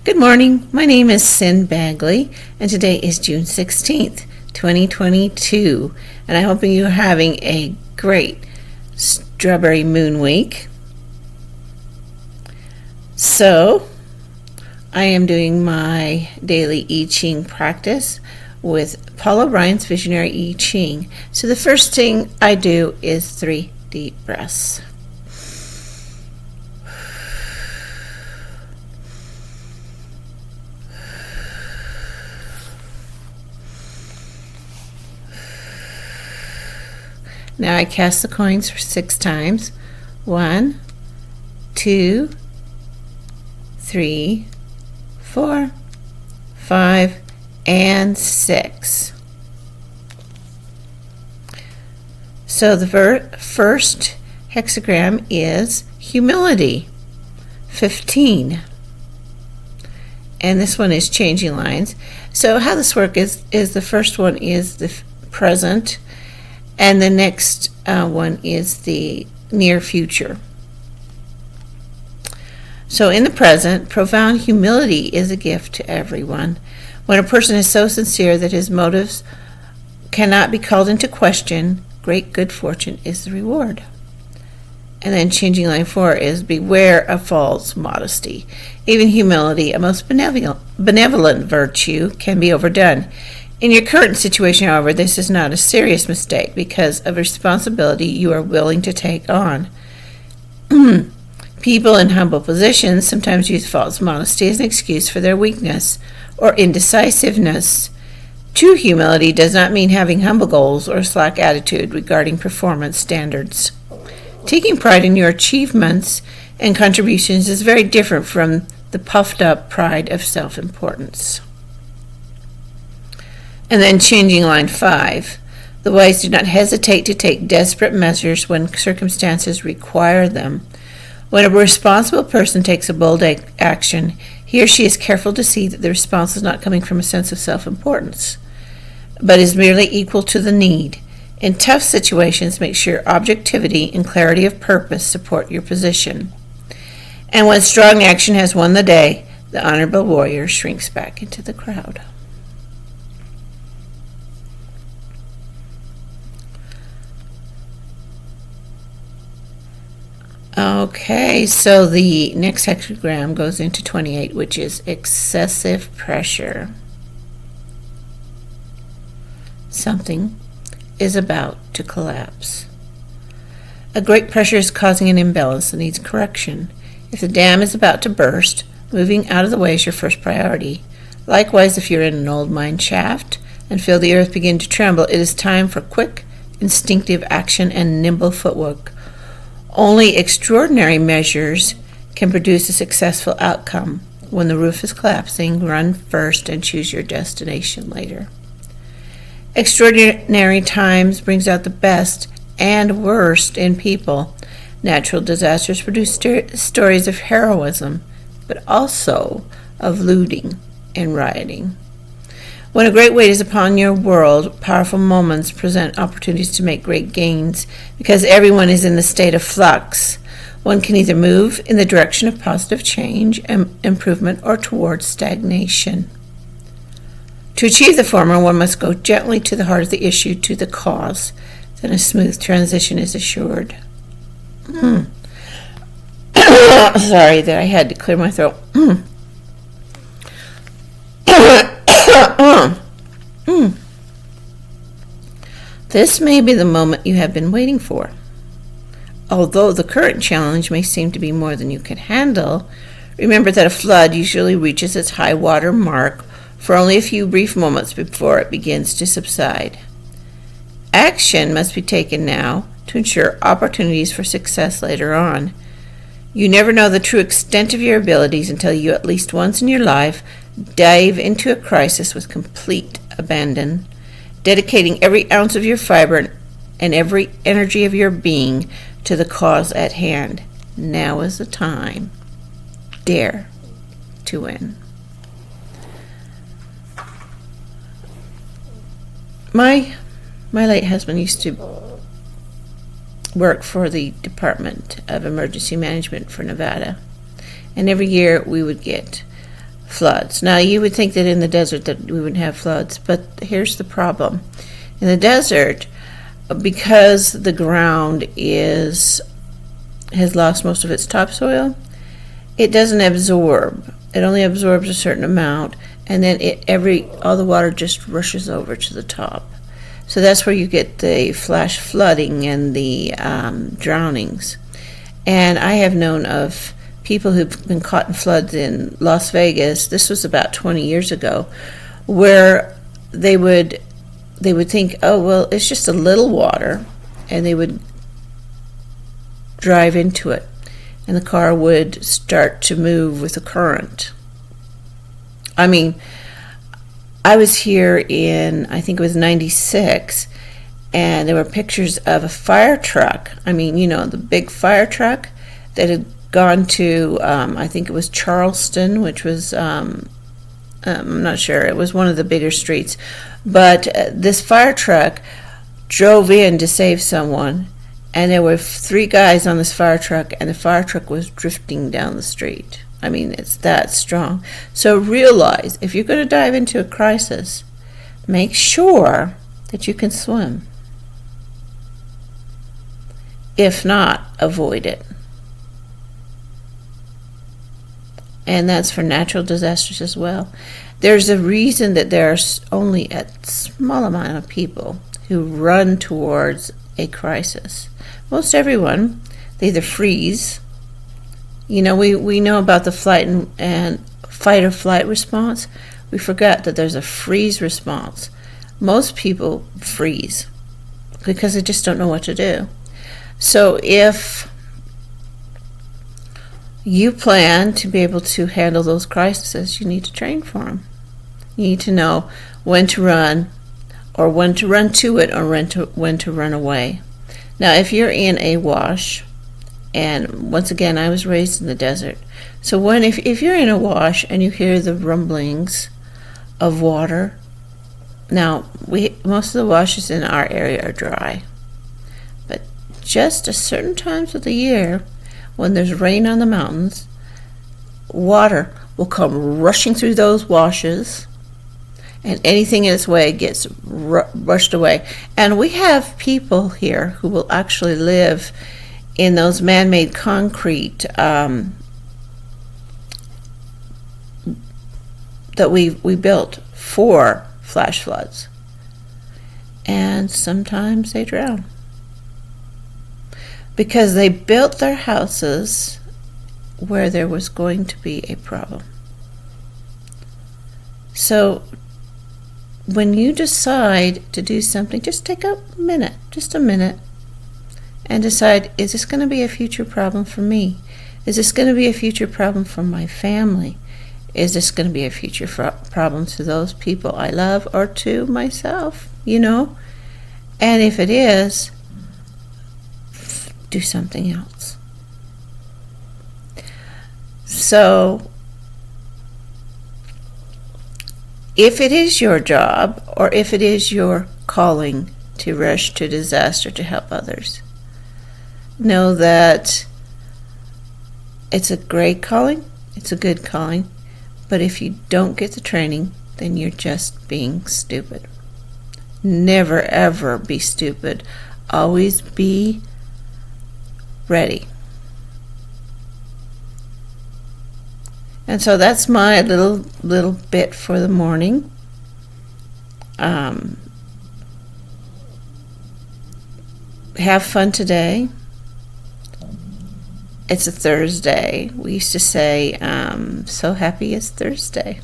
Good morning. My name is Sin Bagley, and today is June 16th, 2022. And I hope you're having a great strawberry moon week. So, I am doing my daily I Ching practice with Paul O'Brien's Visionary I Ching. So the first thing I do is 3 deep breaths. Now I cast the coins for 6 times. 1, 2, 3, 4, 5, and 6. So the first hexagram is humility, 15. And this one is changing lines. So how this works is the first one is the present, and the next one is the near future. So in the present, profound humility is a gift to everyone. When a person is so sincere that his motives cannot be called into question, great good fortune is the reward. And then changing line 4 is beware of false modesty. Even humility, a most benevolent virtue, can be overdone. In your current situation, however, this is not a serious mistake because of responsibility you are willing to take on. People in humble positions sometimes use false modesty as an excuse for their weakness or indecisiveness. True humility does not mean having humble goals or a slack attitude regarding performance standards. Taking pride in your achievements and contributions is very different from the puffed-up pride of self-importance. And then changing line 5. The wise do not hesitate to take desperate measures when circumstances require them. When a responsible person takes a bold action, he or she is careful to see that the response is not coming from a sense of self-importance, but is merely equal to the need. In tough situations, make sure objectivity and clarity of purpose support your position. And when strong action has won the day, the honorable warrior shrinks back into the crowd. Okay, so the next hexagram goes into 28, which is excessive pressure. Something is about to collapse. A great pressure is causing an imbalance that needs correction. If the dam is about to burst, moving out of the way is your first priority. Likewise, if you're in an old mine shaft and feel the earth begin to tremble, it is time for quick, instinctive action and nimble footwork. Only extraordinary measures can produce a successful outcome. When the roof is collapsing, run first and choose your destination later. Extraordinary times brings out the best and worst in people. Natural disasters produce stories of heroism, but also of looting and rioting. When a great weight is upon your world, powerful moments present opportunities to make great gains. Because everyone is in the state of flux, one can either move in the direction of positive change and improvement or towards stagnation. To achieve the former, one must go gently to the heart of the issue, to the cause. Then a smooth transition is assured. Sorry that I had to clear my throat. This may be the moment you have been waiting for. Although the current challenge may seem to be more than you can handle, remember that a flood usually reaches its high water mark for only a few brief moments before it begins to subside. Action must be taken now to ensure opportunities for success later on. You never know the true extent of your abilities until you, at least once in your life, dive into a crisis with complete abandon, dedicating every ounce of your fiber and every energy of your being to the cause at hand. Now is the time. Dare to win. My late husband used to work for the Department of Emergency Management for Nevada. And every year we would get floods. Now, you would think that in the desert that we wouldn't have floods, but here's the problem. In the desert, because the ground has lost most of its topsoil, it doesn't absorb. It only absorbs a certain amount, and then all the water just rushes over to the top. So that's where you get the flash flooding and the drownings. And I have known of people who've been caught in floods in Las Vegas. This was about 20 years ago, where they would think, oh, well, it's just a little water, and they would drive into it, and the car would start to move with the current. I mean, I was here in, I think it was 96, and there were pictures of a fire truck. I mean, the big fire truck that had gone to, I think it was Charleston, which was, I'm not sure, it was one of the bigger streets. But this fire truck drove in to save someone, and there were 3 guys on this fire truck, and the fire truck was drifting down the street. I mean, it's that strong. So realize, if you're going to dive into a crisis, make sure that you can swim. If not, avoid it. And that's for natural disasters as well. There's a reason that there's only a small amount of people who run towards a crisis. Most everyone, they either freeze. We know about the fight or flight response. We forgot that there's a freeze response. Most people freeze because they just don't know what to do. So if you plan to be able to handle those crises, you need to train for them. You need to know when to run, or when to run to it, or when to run away. Now, if you're in a wash, and once again, I was raised in the desert, so if you're in a wash and you hear the rumblings of water, now most of the washes in our area are dry, but just at certain times of the year, when there's rain on the mountains, water will come rushing through those washes, and anything in its way gets rushed away. And we have people here who will actually live in those man-made concrete that we built for flash floods. And sometimes they drown, because they built their houses where there was going to be a problem. So when you decide to do something, just take a minute, and decide, is this going to be a future problem for me? Is this going to be a future problem for my family? Is this going to be a future problem to those people I love, or to myself, And if it is, do something else. So, if it is your job, or if it is your calling to rush to disaster to help others, know that it's a great calling, it's a good calling, but if you don't get the training, then you're just being stupid. Never, ever be stupid. Always be ready. And so that's my little bit for the morning. Have fun today. It's a Thursday. We used to say, so happy it's Thursday.